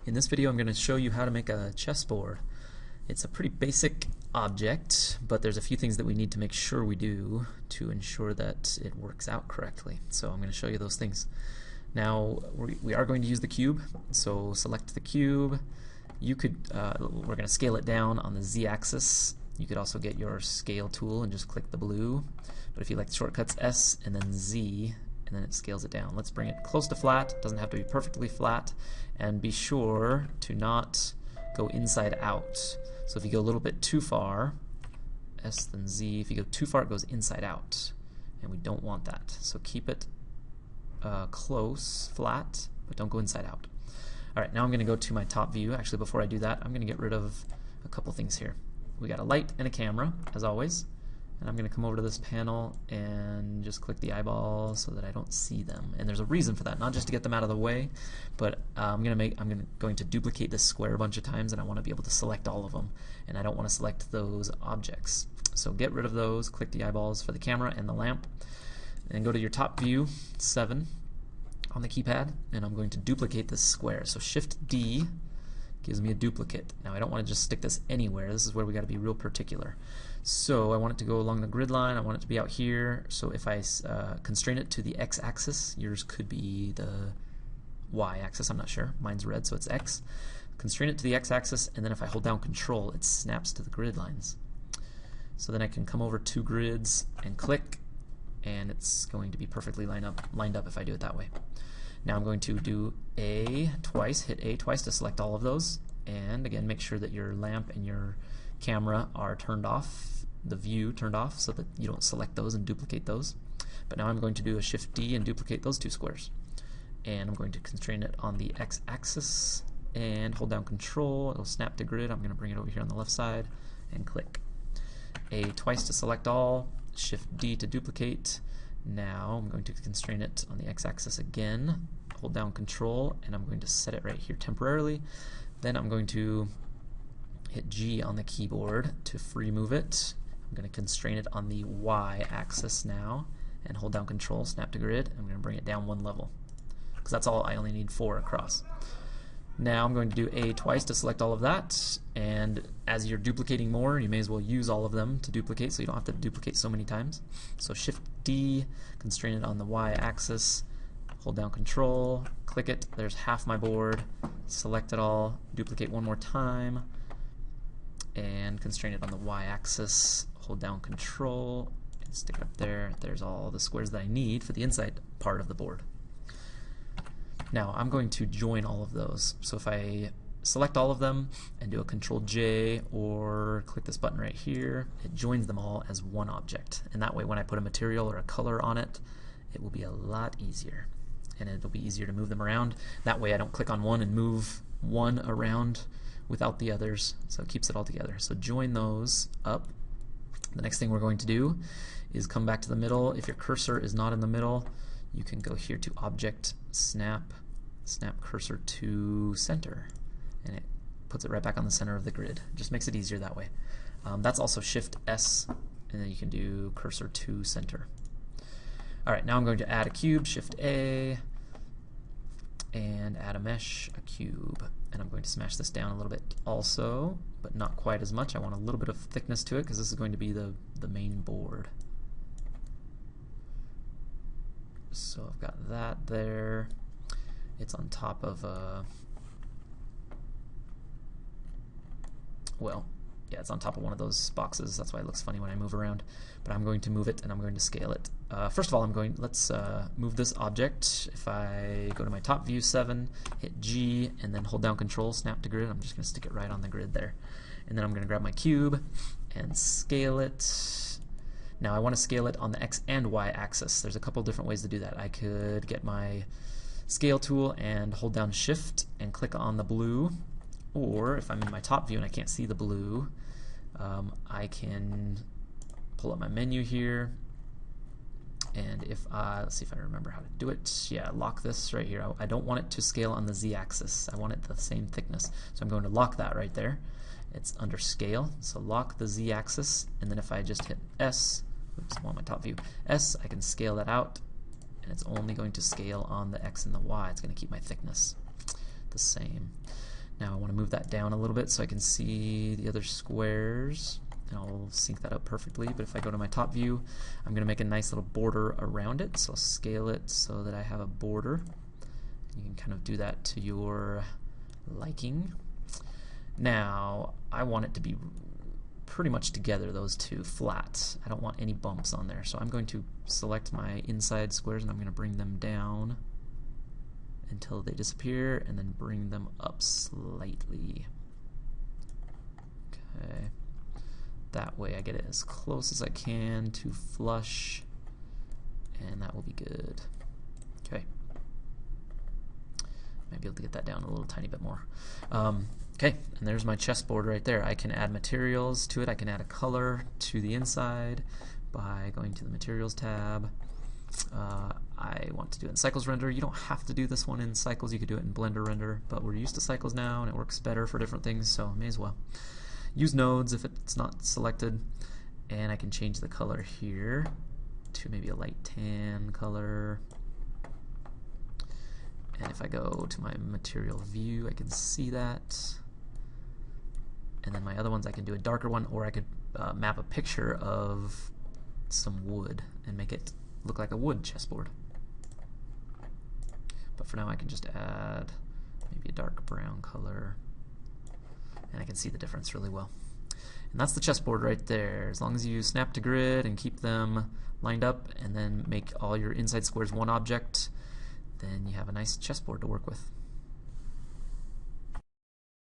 In this video I'm going to show you how to make a chessboard. It's a pretty basic object, but there's a few things that we need to make sure we do to ensure that it works out correctly. So I'm going to show you those things. Now we are going to use the cube, so select the cube. You could, we're going to scale it down on the z-axis. You could also get your scale tool and just click the blue, but if you like the shortcuts, S and then Z, and then it scales it down. Let's bring it close to flat. It doesn't have to be perfectly flat, and be sure to not go inside out. So if you go a little bit too far, S then Z, if you go too far it goes inside out, and we don't want that. So keep it close, flat, but don't go inside out. Alright, now I'm going to go to my top view. Actually, before I do that, I'm going to get rid of a couple things here. We got a light and a camera, as always. And I'm going to come over to this panel and just click the eyeball so that I don't see them. And there's a reason for that, not just to get them out of the way, but I'm going to duplicate this square a bunch of times, and I want to be able to select all of them. And I don't want to select those objects. So get rid of those, click the eyeballs for the camera and the lamp, and go to your top view, 7, on the keypad, and I'm going to duplicate this square. So Shift D gives me a duplicate. Now I don't want to just stick this anywhere. This is where we got to be real particular. So I want it to go along the grid line. I want it to be out here. So if I constrain it to the x-axis, yours could be the y-axis. I'm not sure. Mine's red, so it's x. Constrain it to the x-axis, and then if I hold down Control, it snaps to the grid lines. So then I can come over 2 grids and click, and it's going to be perfectly lined up if I do it that way. Now I'm going to do A twice, hit A twice to select all of those, and again make sure that your lamp and your camera are turned off, the view turned off, so that you don't select those and duplicate those. But now I'm going to do a Shift D and duplicate those 2 squares. And I'm going to constrain it on the x-axis and hold down Control, it'll snap to grid. I'm going to bring it over here on the left side and click. A twice to select all, Shift D to duplicate. Now I'm going to constrain it on the x-axis again, hold down Control, and I'm going to set it right here temporarily. Then I'm going to hit G on the keyboard to free move it. I'm going to constrain it on the y-axis now, and hold down Control, snap to grid. I'm going to bring it down 1 level, because that's all. I only need 4 across. Now I'm going to do A twice to select all of that, and as you're duplicating more, you may as well use all of them to duplicate so you don't have to duplicate so many times. So Shift D, constrain it on the y-axis, hold down Control, click it, there's half my board, select it all, duplicate 1 more time, and constrain it on the y-axis, hold down Control, and stick it up there. There's all the squares that I need for the inside part of the board. Now I'm going to join all of those. So if I select all of them and do a Control J or click this button right here, it joins them all as one object. And that way when I put a material or a color on it, it will be a lot easier. And it'll be easier to move them around. That way I don't click on one and move one around without the others. So it keeps it all together. So join those up. The next thing we're going to do is come back to the middle. If your cursor is not in the middle, you can go here to Object, Snap, Snap Cursor to Center, and it puts it right back on the center of the grid. It just makes it easier that way. That's also Shift S, and then you can do Cursor to Center. Alright, now I'm going to add a cube, Shift A, and add a mesh, a cube. And I'm going to smash this down a little bit also, but not quite as much. I want a little bit of thickness to it because this is going to be the main board. So I've got that there. It's on top of well, yeah, it's on top of one of those boxes. That's why it looks funny when I move around. But I'm going to move it and I'm going to scale it. First of all, let's move this object. If I go to my top view, 7, hit G, and then hold down Control, snap to grid. I'm just going to stick it right on the grid there. And then I'm going to grab my cube and scale it. Now I want to scale it on the X and Y axis. There's a couple different ways to do that. I could get my scale tool and hold down Shift and click on the blue, or if I'm in my top view and I can't see the blue, I can pull up my menu here, and if let's see if I remember how to do it. Yeah, lock this right here. I don't want it to scale on the z-axis. I want it the same thickness. So I'm going to lock that right there. It's under Scale, so lock the z-axis, and then if I just hit S, oops, I'm on my top view, S, I can scale that out, and it's only going to scale on the X and the Y. It's going to keep my thickness the same. Now I want to move that down a little bit so I can see the other squares. And I'll sync that up perfectly, but if I go to my top view, I'm going to make a nice little border around it, so I'll scale it so that I have a border. You can kind of do that to your liking. Now, I want it to be pretty much together, those two, flat. I don't want any bumps on there, so I'm going to select my inside squares and I'm going to bring them down until they disappear, and then bring them up slightly. Okay. That way I get it as close as I can to flush, and that will be good. Okay. Might be able to get that down a little tiny bit more. Okay, and there's my chessboard right there. I can add materials to it. I can add a color to the inside by going to the Materials tab. I want to do it in Cycles Render. You don't have to do this one in Cycles. You could do it in Blender Render, but we're used to Cycles now, and it works better for different things, so may as well. Use nodes if it's not selected, and I can change the color here to maybe a light tan color. And if I go to my material view, I can see that. And then my other ones, I can do a darker one, or I could map a picture of some wood and make it look like a wood chessboard. But for now, I can just add maybe a dark brown color, and I can see the difference really well. And that's the chessboard right there. As long as you snap to grid and keep them lined up, and then make all your inside squares one object, then you have a nice chessboard to work with.